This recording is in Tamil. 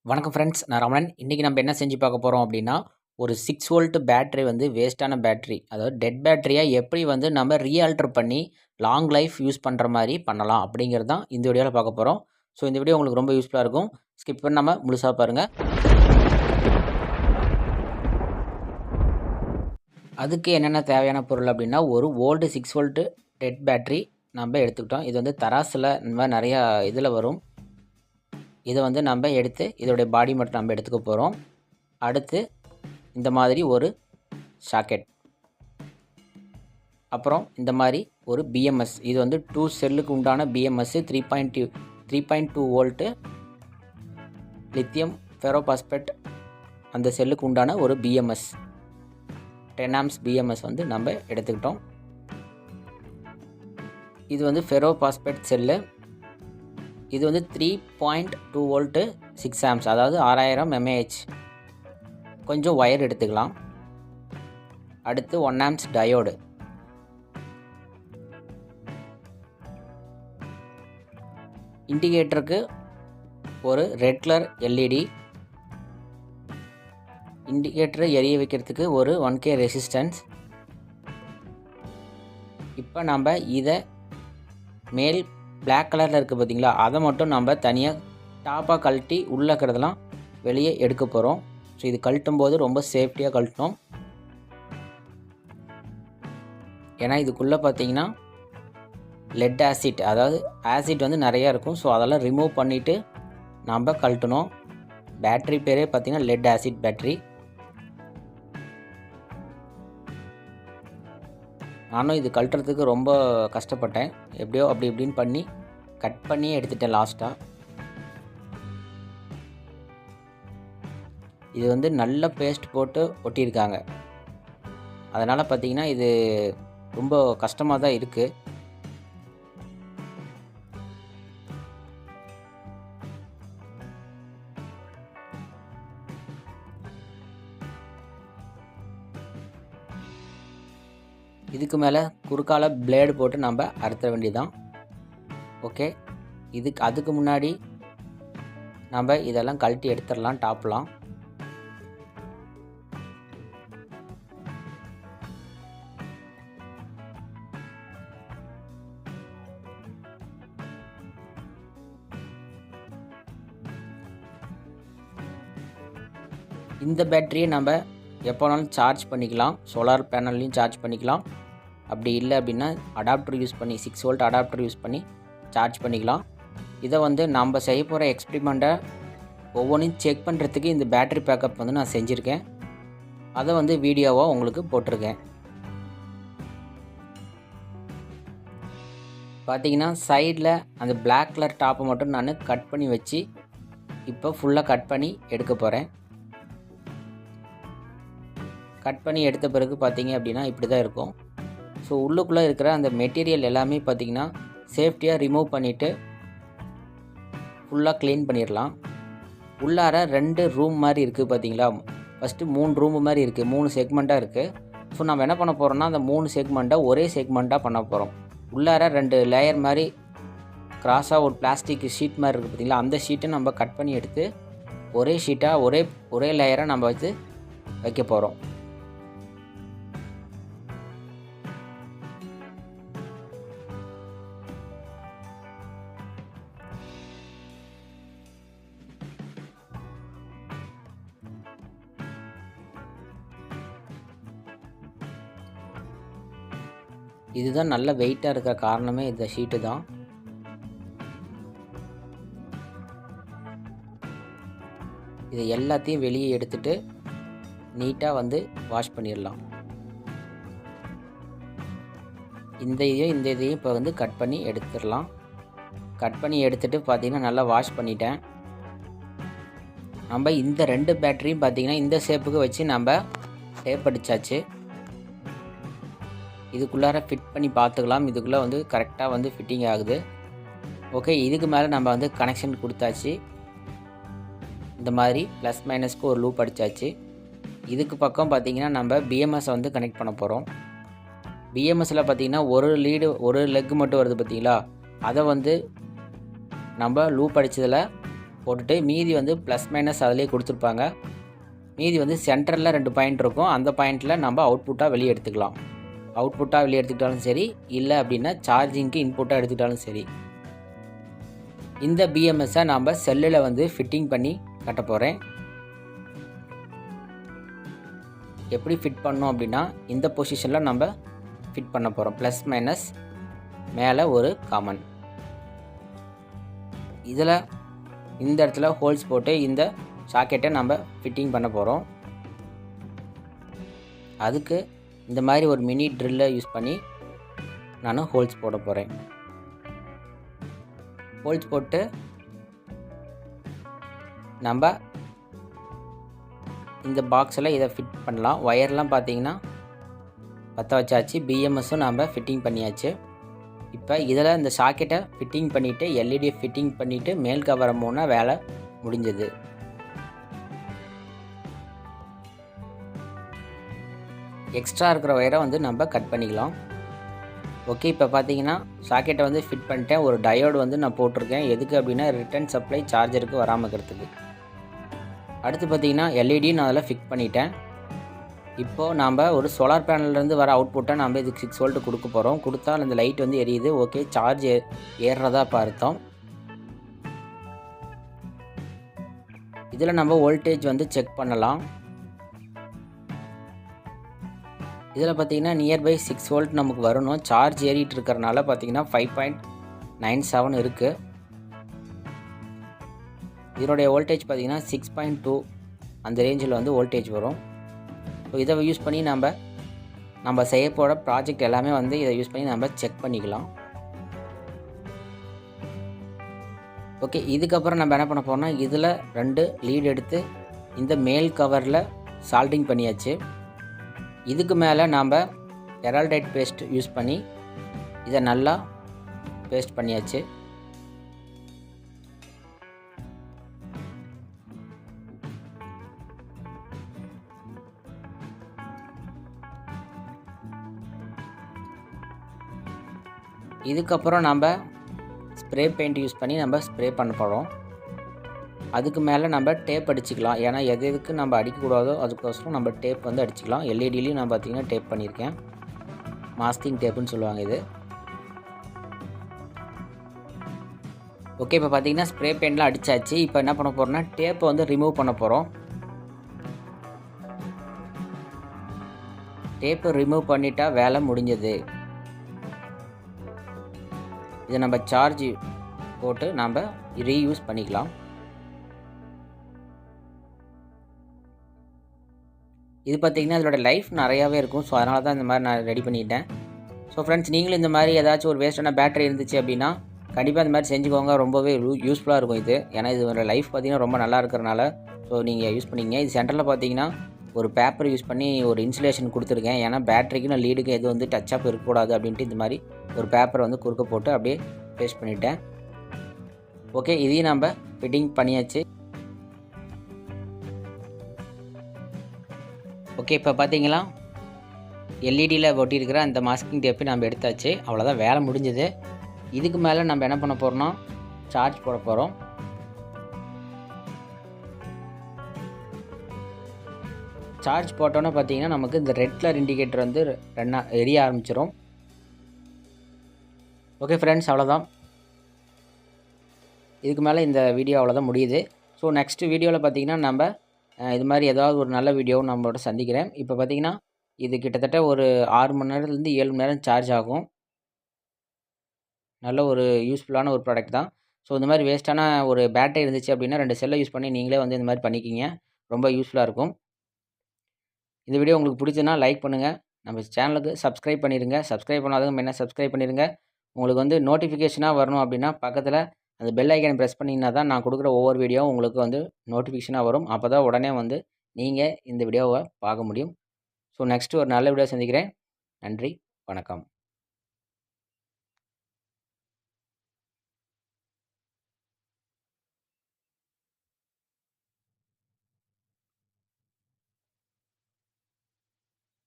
வணக்கம் ஃப்ரெண்ட்ஸ், நான் ரமணன். இன்றைக்கி நம்ம என்ன செஞ்சு பார்க்க போகிறோம் அப்படின்னா, ஒரு 6 வோல்ட் பேட்டரி வந்து வேஸ்ட்டான பேட்டரி, அதாவது டெட் பேட்டரியாக எப்படி வந்து நம்ம ரீஆல்டர் பண்ணி லாங் லைஃப் யூஸ் பண்ணுற மாதிரி பண்ணலாம் அப்படிங்கிறது தான் இந்த வீடியோவில் பார்க்க போகிறோம். ஸோ இந்த வீடியோ உங்களுக்கு ரொம்ப யூஸ்ஃபுல்லாக இருக்கும். ஸ்கிப் பண்ணாமல் முழுசாக பாருங்கள். அதுக்கு என்னென்ன தேவையான பொருள் அப்படின்னா, ஒரு ஓல்டு 6 வோல்ட்டு டெட் பேட்டரி நம்ம எடுத்துக்கிட்டோம். இது வந்து தராசில் இந்த மாதிரி நிறையா இதில் வரும். இதை வந்து நம்ம எடுத்து இதோடைய பாடி மட்டும் நம்ம எடுத்துக்க போகிறோம். அடுத்து இந்த மாதிரி ஒரு சாக்கெட், அப்புறம் இந்த மாதிரி ஒரு பிஎம்எஸ். இது வந்து 2 செல்லுக்கு உண்டான பிஎம்எஸ் 3.2 வோல்ட்டு லித்தியம் ஃபெரோபாஸ்பேட் அந்த செல்லுக்கு உண்டான ஒரு பிஎம்எஸ் 10 ஆம்ஸ் பிஎம்எஸ் வந்து நம்ம எடுத்துக்கிட்டோம். இது வந்து ஃபெரோபாஸ்பேட் செல்லு. இது வந்து 3.2 வோல்ட்டு 6 ஆம்ஸ், அதாவது 6000 mAh. கொஞ்சம் ஒயர் எடுத்துக்கலாம். அடுத்து 1 ஆம்ஸ் டயோடு, இண்டிகேட்டருக்கு ஒரு ரெட் கலர் எல்இடி, இண்டிகேட்டரை எரிய வைக்கிறதுக்கு ஒரு 1K ரெசிஸ்டன்ஸ். இப்போ நம்ம இதை மேல் பிளாக் கலரில் இருக்குது பார்த்தீங்களா, அதை மட்டும் நம்ம தனியாக டாப்பாக கழட்டி உள்ளே இருக்கிறதெல்லாம் வெளியே எடுக்க போகிறோம். ஸோ இது கழட்டும் போது ரொம்ப சேஃப்டியாக கழட்டணும். ஏன்னா இதுக்குள்ளே பார்த்தீங்கன்னா லெட் ஆசிட், அதாவது ஆசிட் வந்து நிறையா இருக்கும். ஸோ அதெல்லாம் ரிமூவ் பண்ணிவிட்டு நம்ம கழட்டணும். பேட்ரி பேரே பார்த்தீங்கன்னா லெட் ஆசிட் பேட்ரி. நானும் இது கழட்டுறதுக்கு ரொம்ப கஷ்டப்பட்டேன். எப்படியோ அப்படி இப்படின்னு பண்ணி கட் பண்ணி எடுத்துட்டேன் லாஸ்ட்டாக. இது வந்து நல்ல பேஸ்ட் போட்டு ஒட்டியிருக்காங்க. அதனால் பார்த்திங்கன்னா இது ரொம்ப கஷ்டமாக தான் இருக்குது. இதுக்கு மேலே குறுக்கால பிளேடு போட்டு நம்ம அறுத்த வேண்டியதுதான். ஓகே, அதுக்கு முன்னாடி நம்ம இதெல்லாம் கழட்டி எடுத்துடலாம். டாப்லாம் இந்த பேட்டரியை நம்ம எப்போனாலும் சார்ஜ் பண்ணிக்கலாம். சோலார் பேனல்லையும் சார்ஜ் பண்ணிக்கலாம். அப்படி இல்லை அப்படின்னா அடாப்டர் யூஸ் பண்ணி 6 வோல்ட் அடாப்டர் யூஸ் பண்ணி சார்ஜ் பண்ணிக்கலாம். இதை வந்து நம்ம செய்ய போகிற எக்ஸ்பெரிமெண்ட்டை ஒவ்வொன்றையும் செக் பண்ணுறதுக்கு இந்த பேட்டரி பேக்கப் வந்து நான் செஞ்சுருக்கேன். அதை வந்து வீடியோவாக உங்களுக்கு போட்டிருக்கேன். பார்த்தீங்கன்னா சைடில் அந்த பிளாக் கலர் டாப்பை மட்டும் நான் கட் பண்ணி வச்சு இப்போ ஃபுல்லாக கட் பண்ணி எடுக்க போகிறேன். கட் பண்ணி எடுத்த பிறகு பார்த்தீங்க அப்படின்னா இப்படி தான் இருக்கும். ஸோ உள்ளுக்குள்ளே இருக்கிற அந்த மெட்டீரியல் எல்லாமே பார்த்திங்கன்னா சேஃப்டியாக ரிமூவ் பண்ணிவிட்டு ஃபுல்லாக க்ளீன் பண்ணிடலாம். உள்ளார 2 ரூம் மாதிரி இருக்குது பார்த்தீங்களா. ஃபஸ்ட்டு 3 ரூம் மாதிரி இருக்குது, 3 செக்மெண்ட்டாக இருக்குது. ஸோ நம்ம என்ன பண்ண போகிறோம்னா அந்த 3 செக்மெண்ட்டை ஒரே செக்மெண்ட்டாக பண்ண போகிறோம். உள்ளார 2 லேயர் மாதிரி கிராஸாக ஒரு பிளாஸ்டிக் ஷீட் மாதிரி இருக்குது பார்த்தீங்களா, அந்த ஷீட்டை நம்ம கட் பண்ணி எடுத்து ஒரே ஷீட்டாக ஒரே லேயராக நம்ம வச்சு வைக்க போகிறோம். இதுதான் நல்ல வெயிட்டாக இருக்கிற காரணமே இந்த ஷீட்டு தான். இதை எல்லாத்தையும் வெளியே எடுத்துட்டு நீட்டாக வந்து வாஷ் பண்ணிடலாம். இந்த இதையும் இப்போ வந்து கட் பண்ணி எடுத்துடலாம். கட் பண்ணி எடுத்துகிட்டு பார்த்திங்கன்னா நல்லா வாஷ் பண்ணிட்டேன். நம்ம இந்த 2 பேட்டரியும் பார்த்திங்கன்னா இந்த ஷேப்புக்கு வச்சு நம்ம டேப் அடித்தாச்சு. இதுக்குள்ளார ஃபிட் பண்ணி பார்த்துக்கலாம். இதுக்குள்ளே வந்து கரெக்டாக வந்து ஃபிட்டிங் ஆகுது. ஓகே, இதுக்கு மேலே நம்ம வந்து கனெக்ஷன் கொடுத்தாச்சு. இந்த மாதிரி ப்ளஸ் மைனஸ்க்கு ஒரு லூப் அடித்தாச்சு. இதுக்கு பக்கம் பார்த்திங்கன்னா நம்ம பிஎம்எஸ் வந்து கனெக்ட் பண்ண போகிறோம். பிஎம்எஸ்ஸில் பார்த்திங்கன்னா ஒரு லெக் மட்டும் வருது பார்த்தீங்களா, அதை வந்து நம்ம லூப் அடித்ததில் போட்டுட்டு மீதி வந்து ப்ளஸ் மைனஸ் அதிலே கொடுத்துருப்பாங்க. மீதி வந்து சென்டரில் 2 பாயிண்ட் இருக்கும். அந்த பாயிண்ட்டில் நம்ம அவுட்புட்டாக வெளியே எடுத்துக்கலாம். அவுட்புட்டாக வெளியே எடுத்துக்கிட்டாலும் சரி, இல்லை அப்படின்னா சார்ஜிங்க்கு இன்புட்டாக எடுத்துக்கிட்டாலும் சரி. இந்த பிஎம்எஸ்ஸை நம்ம செல்லில் வந்து ஃபிட்டிங் பண்ணி கட்ட போகிறேன். எப்படி ஃபிட் பண்ணோம் அப்படின்னா, இந்த பொசிஷனில் நம்ம ஃபிட் பண்ண போகிறோம். ப்ளஸ் மைனஸ் மேலே ஒரு காமன். இதில் இந்த இடத்துல ஹோல்ஸ் போட்டு இந்த சாக்கெட்டை நம்ம ஃபிட்டிங் பண்ண போகிறோம். அதுக்கு இந்த மாதிரி ஒரு மினி ட்ரில்லை யூஸ் பண்ணி நான் ஹோல்ஸ் போட போகிறேன். ஹோல்ஸ் போட்டு நம்ம இந்த பாக்ஸில் இதை ஃபிட் பண்ணலாம். ஒயர்லாம் பார்த்தீங்கன்னா பற்ற வச்சாச்சு. பிஎம்எஸும் நம்ம ஃபிட்டிங் பண்ணியாச்சு. இப்போ இதில் இந்த சாக்கெட்டை ஃபிட்டிங் பண்ணிவிட்டு எல்இடியை ஃபிட்டிங் பண்ணிவிட்டு மேல் கவரை மூணா வேலை முடிஞ்சது. எக்ஸ்ட்ரா இருக்கிற ஒயரை வந்து நம்ம கட் பண்ணிக்கலாம். ஓகே, இப்போ பார்த்தீங்கன்னா சாக்கெட்டை வந்து ஃபிட் பண்ணிட்டேன். ஒரு டயோடு வந்து நான் போட்டிருக்கேன். எதுக்கு அப்படின்னா ரிட்டர்ன் சப்ளை சார்ஜருக்கு வராமல் இருக்கிறதுக்கு. அடுத்து பார்த்தீங்கன்னா எல்இடி நான் அதில் ஃபிக்ஸ் பண்ணிட்டேன். இப்போது நாம் ஒரு சோலார் பேனல்லேருந்து வர அவுட்புட்டை நம்ம இதுக்கு 6 வோல்ட் கொடுக்க போகிறோம். கொடுத்தா அந்த லைட் வந்து எரியுது. ஓகே, சார்ஜ் ஏறுறதா இப்போ அர்த்தம். இதில் நம்ம வோல்டேஜ் வந்து செக் பண்ணலாம். இதில் பார்த்தீங்கன்னா நியர்பை 6 வோல்ட் நமக்கு வரணும். சார்ஜ் ஏறிட்டு இருக்கிறனால பார்த்தீங்கன்னா 5.97 இருக்குது. இதனுடைய வோல்டேஜ் பார்த்தீங்கன்னா 6.2 அந்த ரேஞ்சில் வந்து வோல்டேஜ் வரும். ஸோ இதை யூஸ் பண்ணி நம்ம செய்ய போகிற ப்ராஜெக்ட் எல்லாமே வந்து இதை யூஸ் பண்ணி நம்ம செக் பண்ணிக்கலாம். ஓகே, இதுக்கப்புறம் நம்ம என்ன பண்ண போகிறோம்னா, இதில் 2 லீட் எடுத்து இந்த மேல் கவரில் சால்டிங் பண்ணியாச்சு. இதுக்கு மேலே நாம் எரால்டைட் பேஸ்ட் யூஸ் பண்ணி இதை நல்லா பேஸ்ட் பண்ணியாச்சு. இதுக்கப்புறம் நம்ம ஸ்ப்ரே பெயிண்ட் யூஸ் பண்ணி நம்ம ஸ்ப்ரே பண்ண போகிறோம். அதுக்கு மேலே நம்ம டேப் அடிச்சுக்கலாம். ஏன்னா எதுக்கு நம்ம அடிக்கக்கூடாதோ அதுக்கோசரம் நம்ம டேப் வந்து அடிச்சுக்கலாம். எல்இடிலையும் நான் பார்த்தீங்கன்னா டேப் பண்ணியிருக்கேன். மாஸ்கிங் டேப்புன்னு சொல்லுவாங்க இது. ஓகே, இப்போ பார்த்தீங்கன்னா ஸ்ப்ரே பெயிண்ட்லாம் அடித்தாச்சு. இப்போ என்ன பண்ண போகிறோம்னா டேப்பை வந்து ரிமூவ் பண்ண போகிறோம். டேப்பை ரிமூவ் பண்ணிட்டா வேலை முடிஞ்சது. இதை நம்ம சார்ஜ் போட்டு நம்ம ரீயூஸ் பண்ணிக்கலாம். இது பார்த்திங்கன்னா இதோட லைஃப் நிறையாவே இருக்கும். ஸோ அதனால தான் இந்த மாதிரி நான் ரெடி பண்ணிட்டேன். ஸோ ஃப்ரெண்ட்ஸ், நீங்களும் இந்த மாதிரி ஏதாச்சும் ஒரு வேஸ்ட்டான பேட்டரி இருந்துச்சு அப்படின்னா கண்டிப்பாக இந்த மாதிரி செஞ்சுக்கோங்க. ரொம்பவே யூஸ்ஃபுல்லாக இருக்கும் இது. ஏன்னா இதோட லைஃப் பார்த்திங்கன்னா ரொம்ப நல்லா இருக்கிறனால ஸோ நீங்கள் யூஸ் பண்ணிங்க. இது சென்டரில் பார்த்தீங்கன்னா ஒரு பேப்பர் யூஸ் பண்ணி ஒரு இன்சுலேஷன் கொடுத்துருக்கேன். ஏன்னா பேட்டரிக்கு நான் லீடுக்கு எது வந்து டச் அப் இருக்கக்கூடாது அப்படின்ட்டு இந்த மாதிரி ஒரு பேப்பரை வந்து குறுக்க போட்டு அப்படியே பேஸ்ட் பண்ணிட்டேன். ஓகே, இதையும் நம்ம ஃபிட்டிங் பண்ணியாச்சு. ஓகே, இப்போ பார்த்தீங்களா எல்இடியில் ஒட்டியிருக்கிற அந்த மாஸ்கிங் டேப்பு நம்ம எடுத்தாச்சு. அவ்வளோதான், வேலை முடிஞ்சது. இதுக்கு மேலே நம்ம என்ன பண்ண போகிறோம்னா சார்ஜ் போட போகிறோம். சார்ஜ் போட்டோன்னே பார்த்தீங்கன்னா நமக்கு இந்த ரெட் கலர் இண்டிகேட்டர் வந்து எரிய ஆரம்பிச்சிடும். ஓகே ஃப்ரெண்ட்ஸ், அவ்வளோதான். இதுக்கு மேலே இந்த வீடியோ அவ்வளோதான் முடியுது. ஸோ நெக்ஸ்ட்டு வீடியோவில் பார்த்தீங்கன்னா நம்ம இது மாதிரி ஏதாவது ஒரு நல்ல வீடியோவும் நம்மளோட சந்திக்கிறேன். இப்போ பார்த்தீங்கன்னா இது கிட்டத்தட்ட ஒரு 6 மணி நேரத்துலேருந்து 7 மணி நேரம் சார்ஜ் ஆகும். நல்ல ஒரு யூஸ்ஃபுல்லான ஒரு ப்ராடக்ட் தான். ஸோ இந்த மாதிரி வேஸ்ட்டான ஒரு பேட்டரி இருந்துச்சு அப்படின்னா 2 செல்லை யூஸ் பண்ணி நீங்களே வந்து இந்த மாதிரி பண்ணிக்கிங்க. ரொம்ப யூஸ்ஃபுல்லாக இருக்கும். இந்த வீடியோ உங்களுக்கு பிடிச்சதுன்னா லைக் பண்ணுங்கள். நம்ம சேனலுக்கு சப்ஸ்கிரைப் பண்ணிடுங்க. சப்ஸ்கிரைப் பண்ணாதவங்க என்ன சப்ஸ்கிரைப் பண்ணிடுங்க. உங்களுக்கு வந்து நோட்டிஃபிகேஷனாக வரணும் அப்படின்னா பக்கத்தில் அந்த பெல் ஐக்கான் ப்ரெஸ் பண்ணிங்கன்னா தான் நான் கொடுக்குற ஒவ்வொரு வீடியோவும் உங்களுக்கு வந்து நோட்டிஃபிகேஷனாக வரும். அப்போ தான் உடனே வந்து நீங்கள் இந்த வீடியோவை பார்க்க முடியும். ஸோ நெக்ஸ்ட்டு ஒரு நல்ல வீடியோ சந்திக்கிறேன். நன்றி, வணக்கம்.